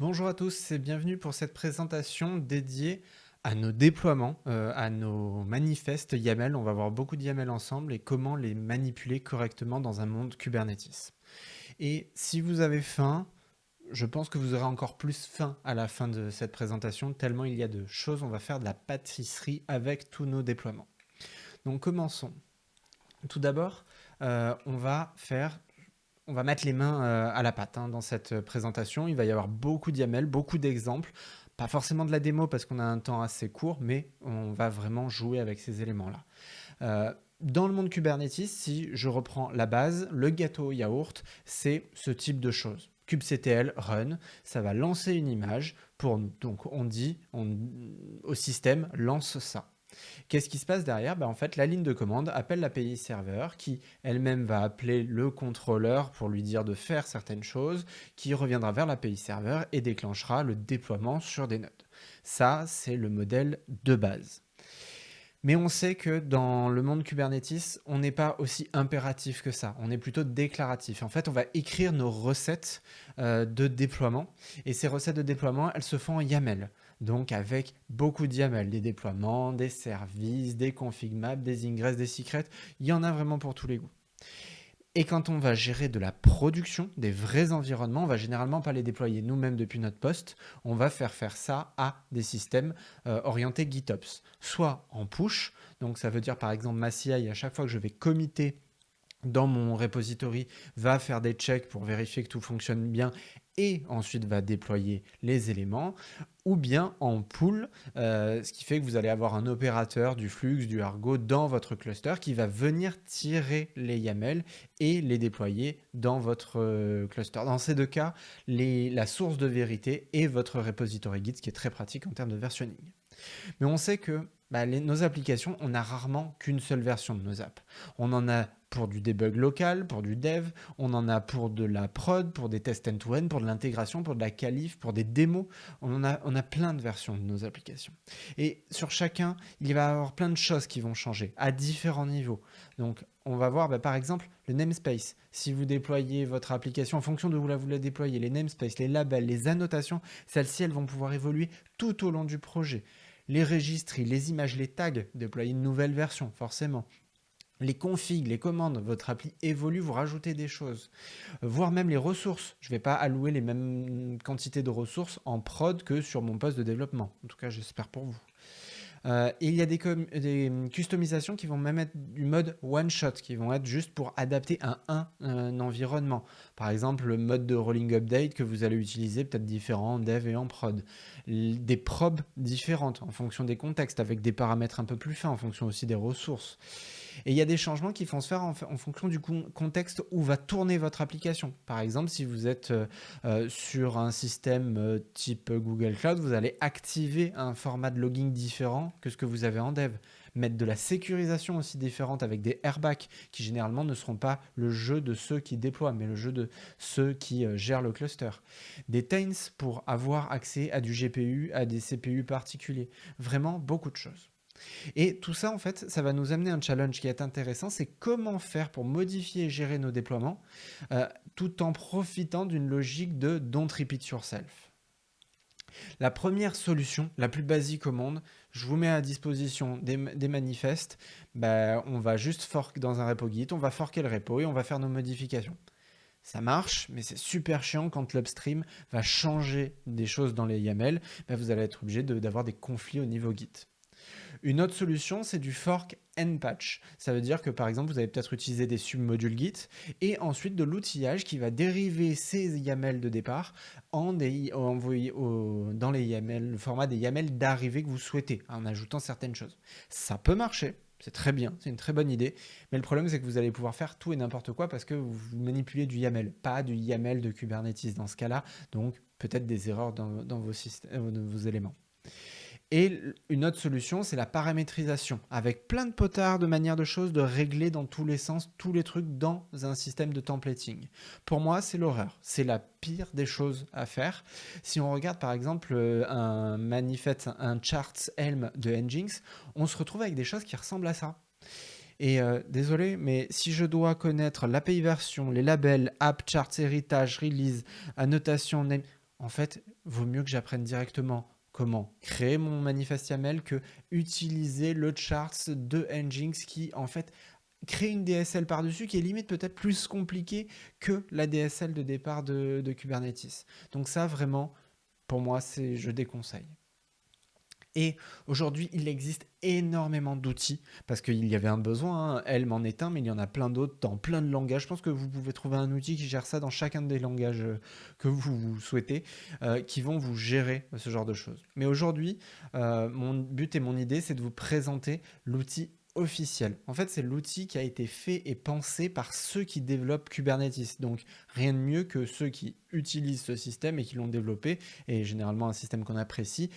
Bonjour à tous et bienvenue pour cette présentation dédiée à nos déploiements, à nos manifestes YAML. On va voir beaucoup de YAML ensemble et comment les manipuler correctement dans un monde Kubernetes. Et si vous avez faim, je pense que vous aurez encore plus faim à la fin de cette présentation, tellement il y a de choses. On va faire de la pâtisserie avec tous nos déploiements. Donc commençons. Tout d'abord, on va mettre les mains à la pâte dans cette présentation. Il va y avoir beaucoup de YAML, beaucoup d'exemples. Pas forcément de la démo parce qu'on a un temps assez court, mais on va vraiment jouer avec ces éléments-là. Dans le monde Kubernetes, si je reprends la base, le gâteau yaourt, c'est ce type de choses. kubectl run, ça va lancer une image pour nous. Donc on dit au système, lance ça. Qu'est-ce qui se passe derrière? En fait, la ligne de commande appelle l'API serveur qui elle-même va appeler le contrôleur pour lui dire de faire certaines choses, qui reviendra vers l'API serveur et déclenchera le déploiement sur des nodes. Ça, c'est le modèle de base. Mais on sait que dans le monde Kubernetes, on n'est pas aussi impératif que ça. On est plutôt déclaratif. En fait, on va écrire nos recettes de déploiement. Et ces recettes de déploiement, elles se font en YAML. Donc avec beaucoup de YAML, des déploiements, des services, des config maps, des ingress, des secrets. Il y en a vraiment pour tous les goûts. Et quand on va gérer de la production, des vrais environnements, on va généralement pas les déployer nous-mêmes depuis notre poste. On va faire ça à des systèmes orientés GitOps. Soit en push, donc ça veut dire par exemple ma CI, à chaque fois que je vais committer dans mon repository, va faire des checks pour vérifier que tout fonctionne bien et ensuite va déployer les éléments, ou bien en pool, ce qui fait que vous allez avoir un opérateur du Flux, du Argo dans votre cluster qui va venir tirer les YAML et les déployer dans votre cluster. Dans ces deux cas, la source de vérité est votre repository Git, ce qui est très pratique en termes de versionning. Mais on sait que nos applications, on n'a rarement qu'une seule version de nos apps. On en a pour du debug local, pour du dev, on en a pour de la prod, pour des tests end-to-end, pour de l'intégration, pour de la qualif, pour des démos. On a plein de versions de nos applications. Et sur chacun, il va y avoir plein de choses qui vont changer à différents niveaux. Donc, on va voir par exemple le namespace. Si vous déployez votre application en fonction de où vous la déployez, les namespaces, les labels, les annotations, celles-ci, elles vont pouvoir évoluer tout au long du projet. Les registres, les images, les tags, déployer une nouvelle version, forcément. Les configs, les commandes, votre appli évolue, vous rajoutez des choses. Voire même les ressources. Je ne vais pas allouer les mêmes quantités de ressources en prod que sur mon poste de développement. En tout cas, j'espère pour vous. Et il y a des customisations qui vont même être du mode one-shot, qui vont être juste pour adapter à un environnement. Par exemple, le mode de rolling update que vous allez utiliser, peut-être différent en dev et en prod. Des probes différentes en fonction des contextes, avec des paramètres un peu plus fins, en fonction aussi des ressources. Et il y a des changements qui vont se faire en fonction du contexte où va tourner votre application. Par exemple, si vous êtes sur un système type Google Cloud, vous allez activer un format de logging différent que ce que vous avez en dev. Mettre de la sécurisation aussi différente avec des airbags qui généralement ne seront pas le jeu de ceux qui déploient, mais le jeu de ceux qui gèrent le cluster. Des tains pour avoir accès à du GPU, à des CPU particuliers. Vraiment beaucoup de choses. Et tout ça, en fait, ça va nous amener un challenge qui est intéressant, c'est comment faire pour modifier et gérer nos déploiements tout en profitant d'une logique de don't repeat yourself. La première solution, la plus basique au monde, je vous mets à disposition des manifestes, on va juste fork dans un repo Git, on va forker le repo et on va faire nos modifications. Ça marche, mais c'est super chiant quand l'upstream va changer des choses dans les YAML, vous allez être obligé d'avoir des conflits au niveau Git. Une autre solution, c'est du fork and patch. Ça veut dire que par exemple, vous allez peut-être utiliser des submodules Git et ensuite de l'outillage qui va dériver ces YAML de départ dans les YAML, le format des YAML d'arrivée que vous souhaitez, en ajoutant certaines choses. Ça peut marcher. C'est très bien, c'est une très bonne idée. Mais le problème, c'est que vous allez pouvoir faire tout et n'importe quoi parce que vous manipulez du YAML, pas du YAML de Kubernetes dans ce cas-là. Donc, peut-être des erreurs dans vos éléments. Et une autre solution, c'est la paramétrisation, avec plein de potards, de manières de choses, de régler dans tous les sens, tous les trucs dans un système de templating. Pour moi, c'est l'horreur. C'est la pire des choses à faire. Si on regarde par exemple un manifeste, un charts Helm de Nginx, on se retrouve avec des choses qui ressemblent à ça. Et désolé, mais si je dois connaître l'API version, les labels, app, charts, héritage, release, annotation, name, en fait, vaut mieux que j'apprenne directement comment créer mon manifeste YAML que utiliser le charts de Nginx qui, en fait, crée une DSL par-dessus qui est limite peut-être plus compliquée que la DSL de départ de Kubernetes. Donc ça, vraiment, pour moi, je déconseille. Et aujourd'hui, il existe énormément d'outils parce qu'il y avait un besoin, hein. Helm en est un, mais il y en a plein d'autres dans plein de langages. Je pense que vous pouvez trouver un outil qui gère ça dans chacun des langages que vous souhaitez, qui vont vous gérer ce genre de choses. Mais aujourd'hui, mon but et mon idée, c'est de vous présenter l'outil officiel. En fait, c'est l'outil qui a été fait et pensé par ceux qui développent Kubernetes. Donc, rien de mieux que ceux qui utilisent ce système et qui l'ont développé, et généralement un système qu'on apprécie,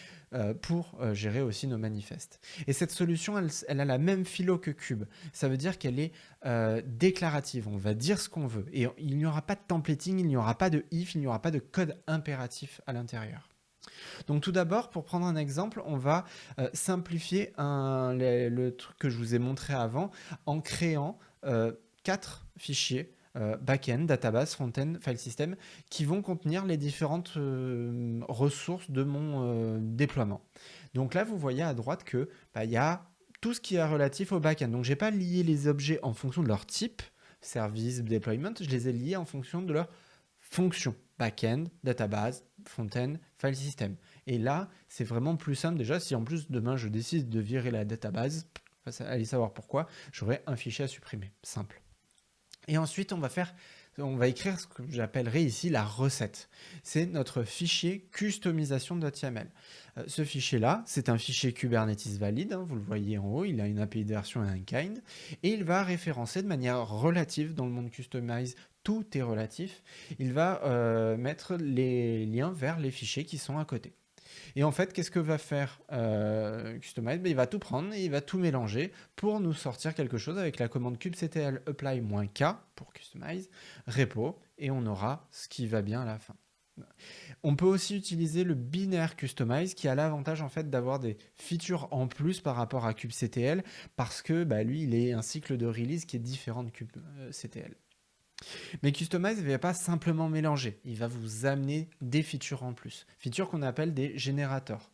pour gérer aussi nos manifestes. Et cette solution, elle a la même philo que Kube. Ça veut dire qu'elle est déclarative. On va dire ce qu'on veut. Et il n'y aura pas de templating, il n'y aura pas de if, il n'y aura pas de code impératif à l'intérieur. Donc tout d'abord, pour prendre un exemple, on va simplifier le truc que je vous ai montré avant en créant 4 fichiers back-end, database, front-end, file system, qui vont contenir les différentes ressources de mon déploiement. Donc là, vous voyez à droite que il y a tout ce qui est relatif au back-end. Donc j'ai pas lié les objets en fonction de leur type, service, deployment, je les ai liés en fonction de leur fonction. Back-end, database, front-end, file system. Et là, c'est vraiment plus simple déjà. Si en plus demain je décide de virer la database, allez savoir pourquoi, j'aurai un fichier à supprimer. Simple. Et ensuite, on va écrire ce que j'appellerai ici la recette. C'est notre fichier customisation.yaml. Ce fichier-là, c'est un fichier Kubernetes valide, hein, vous le voyez en haut, il a une API de version et un kind, et il va référencer de manière relative dans le monde Kustomize. Tout est relatif. Il va mettre les liens vers les fichiers qui sont à côté. Et en fait, qu'est-ce que va faire Kustomize? Il va tout prendre et il va tout mélanger pour nous sortir quelque chose avec la commande kubectl apply-k pour Kustomize, repo, et on aura ce qui va bien à la fin. On peut aussi utiliser le binaire Kustomize qui a l'avantage en fait d'avoir des features en plus par rapport à kubectl parce que lui, il est un cycle de release qui est différent de kubectl. Mais Kustomize ne va pas simplement mélanger, il va vous amener des features en plus, features qu'on appelle des générateurs.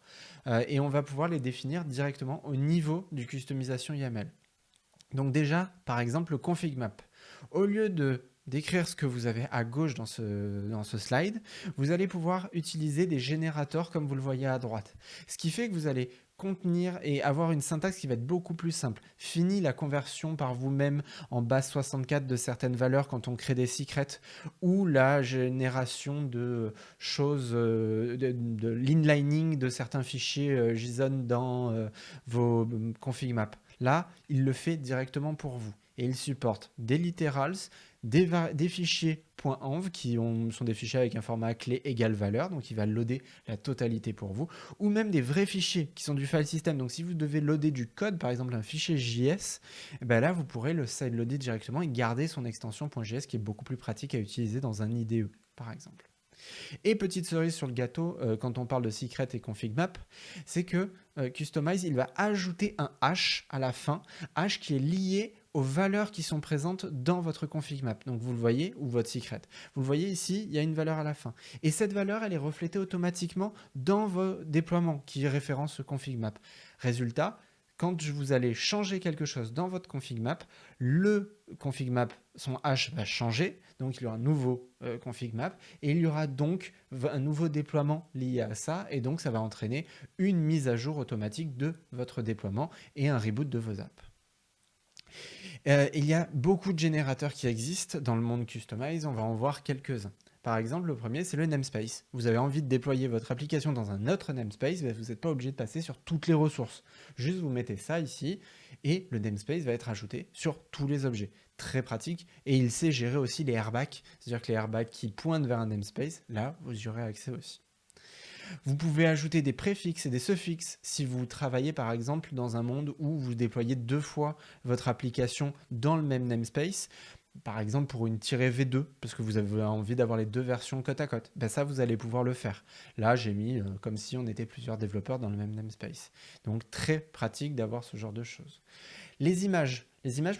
Et on va pouvoir les définir directement au niveau du customisation YAML. Donc déjà, par exemple, le config map. Au lieu d'écrire ce que vous avez à gauche dans ce slide, vous allez pouvoir utiliser des générateurs comme vous le voyez à droite. Ce qui fait que vous allez contenir et avoir une syntaxe qui va être beaucoup plus simple. Fini la conversion par vous-même en base 64 de certaines valeurs quand on crée des secrets ou la génération de choses, de l'inlining de certains fichiers JSON dans vos config maps. Là, il le fait directement pour vous. Et il supporte des literals, des fichiers .env qui sont des fichiers avec un format clé égale valeur, donc il va loader la totalité pour vous, ou même des vrais fichiers qui sont du file system. Donc si vous devez loader du code, par exemple un fichier JS, là vous pourrez le sideloader directement et garder son extension .js qui est beaucoup plus pratique à utiliser dans un IDE, par exemple. Et petite cerise sur le gâteau, quand on parle de secret et config map, c'est que Kustomize, il va ajouter un hash à la fin, hash qui est lié aux valeurs qui sont présentes dans votre config map. Donc vous le voyez, ou votre secret. Vous le voyez ici, il y a une valeur à la fin. Et cette valeur, elle est reflétée automatiquement dans vos déploiements qui référencent ce config map. Résultat, quand vous allez changer quelque chose dans votre config map, le config map, son hash va changer, donc il y aura un nouveau config map, et il y aura donc un nouveau déploiement lié à ça, et donc ça va entraîner une mise à jour automatique de votre déploiement et un reboot de vos apps. Il y a beaucoup de générateurs qui existent dans le monde Kustomize, on va en voir quelques-uns. Par exemple, le premier, c'est le namespace. Vous avez envie de déployer votre application dans un autre namespace, vous n'êtes pas obligé de passer sur toutes les ressources. Juste, vous mettez ça ici, et le namespace va être ajouté sur tous les objets. Très pratique, et il sait gérer aussi les airbags, c'est-à-dire que les airbags qui pointent vers un namespace, là, vous y aurez accès aussi. Vous pouvez ajouter des préfixes et des suffixes si vous travaillez par exemple dans un monde où vous déployez 2 fois votre application dans le même namespace. Par exemple pour une -v2, parce que vous avez envie d'avoir les 2 versions côte à côte. Ça, vous allez pouvoir le faire. Là, j'ai mis comme si on était plusieurs développeurs dans le même namespace. Donc très pratique d'avoir ce genre de choses. Les images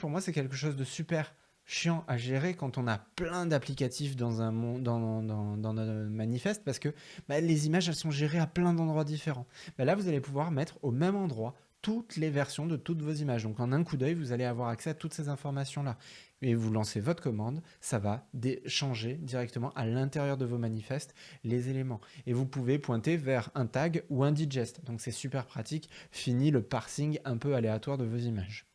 pour moi, c'est quelque chose de super chiant à gérer quand on a plein d'applicatifs dans un dans notre manifeste parce que les images elles sont gérées à plein d'endroits différents. Là, vous allez pouvoir mettre au même endroit toutes les versions de toutes vos images. Donc en un coup d'œil, vous allez avoir accès à toutes ces informations-là. Et vous lancez votre commande, ça va changer directement à l'intérieur de vos manifestes les éléments. Et vous pouvez pointer vers un tag ou un digest. Donc c'est super pratique. Fini le parsing un peu aléatoire de vos images.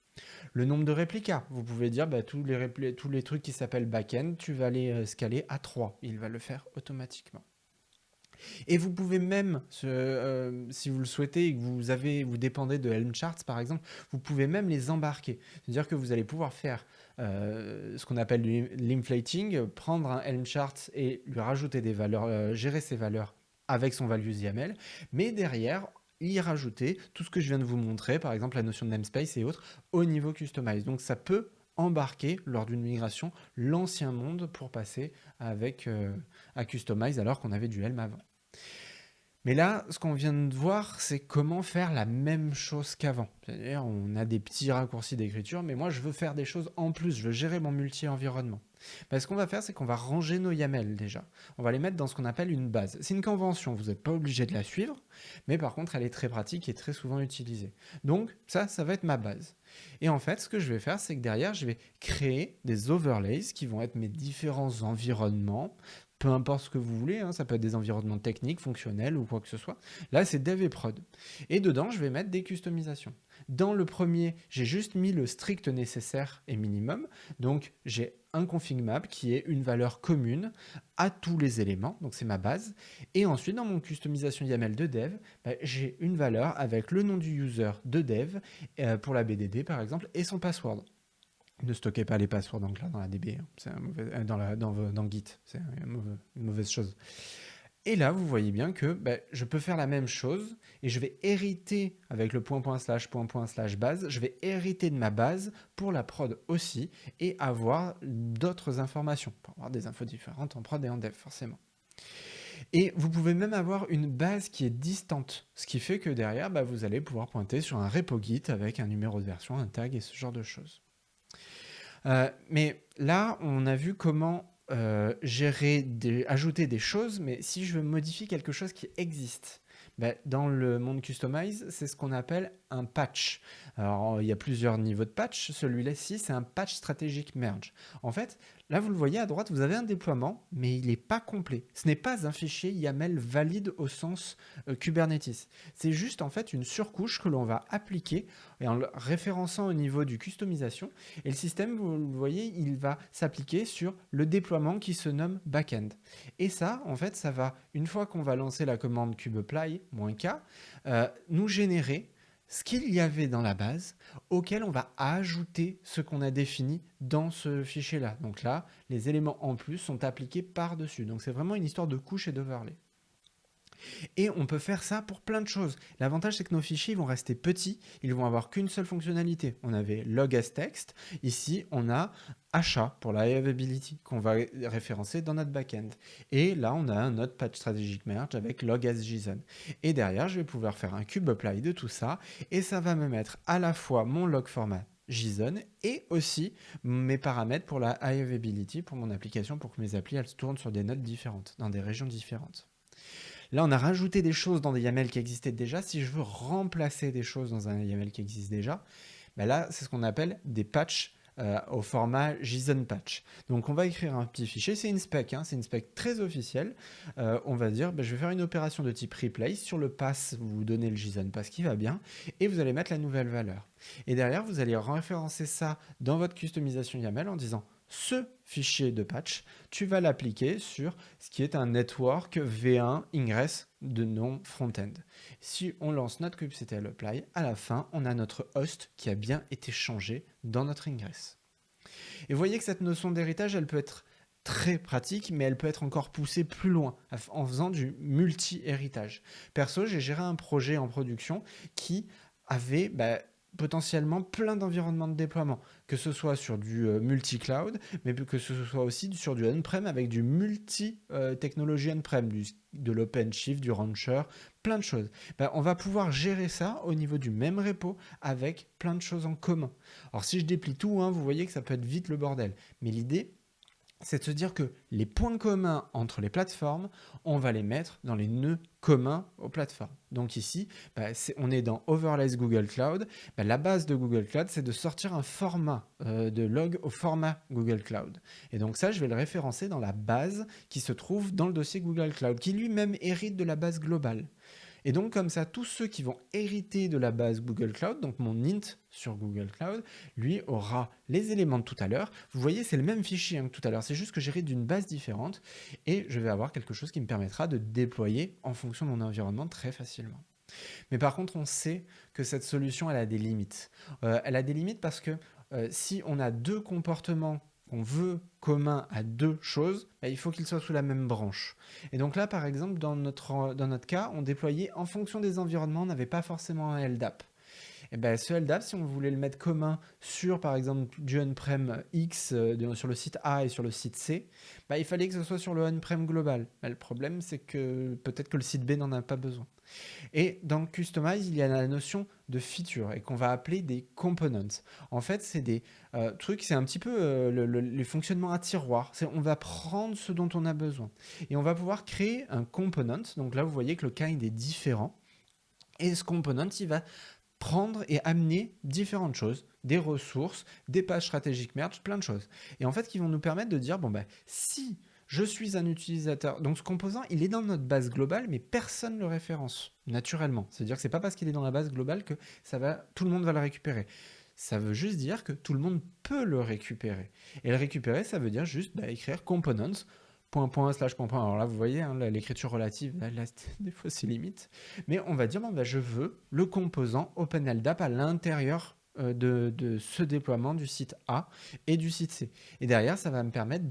Le nombre de réplicas, vous pouvez dire tous les trucs qui s'appellent backend, tu vas les scaler à 3. Il va le faire automatiquement. Et vous pouvez même, si vous le souhaitez et que vous dépendez de Helm Charts par exemple, vous pouvez même les embarquer. C'est-à-dire que vous allez pouvoir faire ce qu'on appelle l'inflating, prendre un Helm Chart et lui rajouter des valeurs, gérer ses valeurs avec son values YAML, mais derrière, y rajouter tout ce que je viens de vous montrer, par exemple la notion de namespace et autres, au niveau customize. Donc ça peut embarquer lors d'une migration l'ancien monde pour passer à customize alors qu'on avait du Helm avant. Mais là, ce qu'on vient de voir, c'est comment faire la même chose qu'avant. C'est-à-dire, on a des petits raccourcis d'écriture, mais moi, je veux faire des choses en plus. Je veux gérer mon multi-environnement. Ce qu'on va faire, c'est qu'on va ranger nos YAML déjà. On va les mettre dans ce qu'on appelle une base. C'est une convention, vous n'êtes pas obligé de la suivre, mais par contre, elle est très pratique et très souvent utilisée. Donc, ça va être ma base. Et en fait, ce que je vais faire, c'est que derrière, je vais créer des overlays qui vont être mes différents environnements, peu importe ce que vous voulez, hein, ça peut être des environnements techniques, fonctionnels ou quoi que ce soit. Là, c'est dev et prod. Et dedans, je vais mettre des customisations. Dans le premier, j'ai juste mis le strict nécessaire et minimum. Donc, j'ai un config map qui est une valeur commune à tous les éléments. Donc, c'est ma base. Et ensuite, dans mon customisation YAML de dev, j'ai une valeur avec le nom du user de dev pour la BDD, par exemple, et son password. Ne stockez pas les passwords dans la DB, hein. C'est dans Git, c'est une mauvaise chose. Et là, vous voyez bien que je peux faire la même chose et je vais hériter avec le point slash base, je vais hériter de ma base pour la prod aussi et avoir d'autres informations, pour avoir des infos différentes en prod et en dev forcément. Et vous pouvez même avoir une base qui est distante, ce qui fait que derrière, vous allez pouvoir pointer sur un repo Git avec un numéro de version, un tag et ce genre de choses. Mais là, on a vu comment ajouter des choses, mais si je veux modifier quelque chose qui existe, dans le monde Customize, c'est ce qu'on appelle un patch. Alors, il y a plusieurs niveaux de patch. Celui-ci, c'est un patch stratégique merge. En fait, là, vous le voyez à droite, vous avez un déploiement, mais il n'est pas complet. Ce n'est pas un fichier YAML valide au sens Kubernetes. C'est juste, en fait, une surcouche que l'on va appliquer et en le référençant au niveau du customisation. Et le système, vous le voyez, il va s'appliquer sur le déploiement qui se nomme backend. Et ça, en fait, ça va, une fois qu'on va lancer la commande kubeapply -k, nous générer ce qu'il y avait dans la base, auquel on va ajouter ce qu'on a défini dans ce fichier-là. Donc là, les éléments en plus sont appliqués par-dessus. Donc c'est vraiment une histoire de couche et d'overlay. Et on peut faire ça pour plein de choses. L'avantage, c'est que nos fichiers vont rester petits, ils vont avoir qu'une seule fonctionnalité. On avait log as text, ici on a achat pour la availability qu'on va référencer dans notre backend. Et là, on a un autre patch strategic merge avec log as JSON. Et derrière, je vais pouvoir faire un kubeapply de tout ça et ça va me mettre à la fois mon log format JSON et aussi mes paramètres pour la high availability pour mon application pour que mes applis elles tournent sur des nodes différentes, dans des régions différentes. Là, on a rajouté des choses dans des YAML qui existaient déjà. Si je veux remplacer des choses dans un YAML qui existe déjà, là, c'est ce qu'on appelle des patchs au format JSON patch. Donc, on va écrire un petit fichier. C'est une spec, hein, c'est une spec très officielle. On va dire, je vais faire une opération de type replace. Sur le pass, vous donnez le JSON pass qui va bien et vous allez mettre la nouvelle valeur. Et derrière, vous allez référencer ça dans votre customisation YAML en disant ce fichier de patch, tu vas l'appliquer sur ce qui est un network V1 ingress de nom front-end. Si on lance notre kubectl apply, à la fin, on a notre host qui a bien été changé dans notre ingress. Et vous voyez que cette notion d'héritage, elle peut être très pratique, mais elle peut être encore poussée plus loin en faisant du multi-héritage. Perso, j'ai géré un projet en production qui avait potentiellement plein d'environnements de déploiement, que ce soit sur du multi-cloud, mais que ce soit aussi sur du on-prem avec du multi-technologie on-prem, de l'OpenShift, du Rancher, plein de choses. Ben, on va pouvoir gérer ça au niveau du même repo avec plein de choses en commun. Alors si je déplie tout, hein, vous voyez que ça peut être vite le bordel. Mais l'idée, c'est de se dire que les points communs entre les plateformes, on va les mettre dans les nœuds communs aux plateformes. Donc ici, on est dans Overlays Google Cloud. La base de Google Cloud, c'est de sortir un format de log au format Google Cloud. Et donc ça, je vais le référencer dans la base qui se trouve dans le dossier Google Cloud, qui lui-même hérite de la base globale. Et donc, comme ça, tous ceux qui vont hériter de la base Google Cloud, donc mon int sur Google Cloud, lui aura les éléments de tout à l'heure. Vous voyez, c'est le même fichier que tout à l'heure, c'est juste que j'hérite d'une base différente et je vais avoir quelque chose qui me permettra de déployer en fonction de mon environnement très facilement. Mais par contre, on sait que cette solution, elle a des limites. Elle a des limites parce que si on a deux comportements qu'on veut communs à deux choses, il faut qu'ils soient sous la même branche. Et donc là, par exemple, dans notre cas, on déployait en fonction des environnements, on n'avait pas forcément un LDAP. Et ben, ce LDAP, si on voulait le mettre commun sur, par exemple, du on-prem X, sur le site A et sur le site C, il fallait que ce soit sur le on-prem global. Le problème, c'est que peut-être que le site B n'en a pas besoin. Et dans Customize, il y a la notion de feature et qu'on va appeler des components. En fait, c'est des trucs, c'est un petit peu les fonctionnements à tiroir. On va prendre ce dont on a besoin. Et on va pouvoir créer un component. Donc là, vous voyez que le kind est différent. Et ce component, il va prendre et amener différentes choses, des ressources, des pages stratégiques merge, plein de choses. Et en fait, qui vont nous permettre de dire, si je suis un utilisateur, donc ce composant, il est dans notre base globale, mais personne ne le référence, naturellement. C'est-à-dire que c'est pas parce qu'il est dans la base globale que tout le monde va le récupérer. Ça veut juste dire que tout le monde peut le récupérer. Et le récupérer, ça veut dire juste écrire components, point. Alors là, vous voyez, hein, l'écriture relative, là, des fois, c'est limite. Mais on va dire, je veux le composant OpenLDAP à l'intérieur de ce déploiement du site A et du site C. Et derrière, ça va me permettre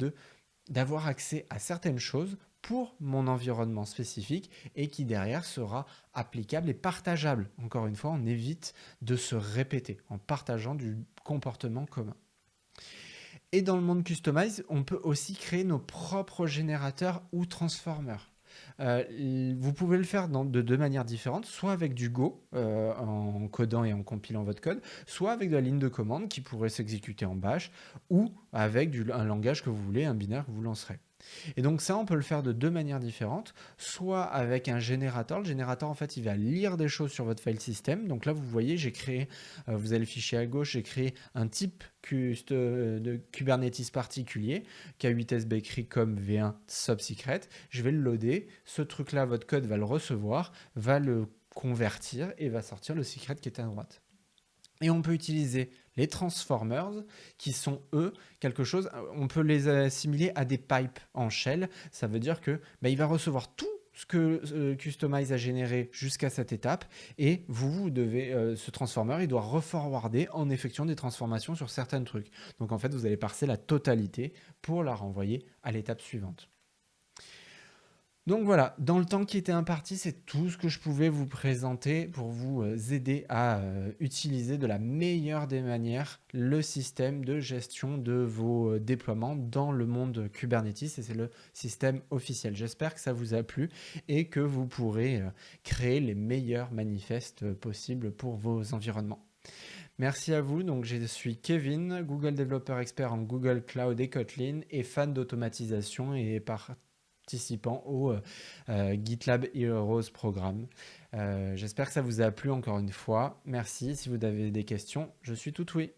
d'avoir accès à certaines choses pour mon environnement spécifique et qui derrière sera applicable et partageable. Encore une fois, on évite de se répéter en partageant du comportement commun. Et dans le monde Customize, on peut aussi créer nos propres générateurs ou transformers. Vous pouvez le faire de deux manières différentes, soit avec du Go, en codant et en compilant votre code, soit avec de la ligne de commande qui pourrait s'exécuter en bash, ou avec un langage que vous voulez, un binaire que vous lancerez. Et donc ça, on peut le faire de deux manières différentes, soit avec un générateur. Le générateur, en fait, il va lire des choses sur votre file system. Donc là, vous voyez, j'ai créé, vous avez le fichier à gauche, j'ai créé un type de Kubernetes particulier, K8s bakery comme V1 subsecret. Je vais le loader. Ce truc-là, votre code va le recevoir, va le convertir et va sortir le secret qui est à droite. Et on peut utiliser les transformers qui sont, eux, quelque chose, on peut les assimiler à des pipes en shell. Ça veut dire que il va recevoir tout ce que Customize a généré jusqu'à cette étape et vous devez, ce transformer, il doit reforwarder en effectuant des transformations sur certains trucs. Donc en fait, vous allez parser la totalité pour la renvoyer à l'étape suivante. Donc voilà, dans le temps qui était imparti, c'est tout ce que je pouvais vous présenter pour vous aider à utiliser de la meilleure des manières le système de gestion de vos déploiements dans le monde Kubernetes et c'est le système officiel. J'espère que ça vous a plu et que vous pourrez créer les meilleurs manifestes possibles pour vos environnements. Merci à vous. Donc, je suis Kevin, Google Developer Expert en Google Cloud et Kotlin et fan d'automatisation et participant au GitLab Heroes programme. J'espère que ça vous a plu encore une fois. Merci. Si vous avez des questions, je suis tout oui.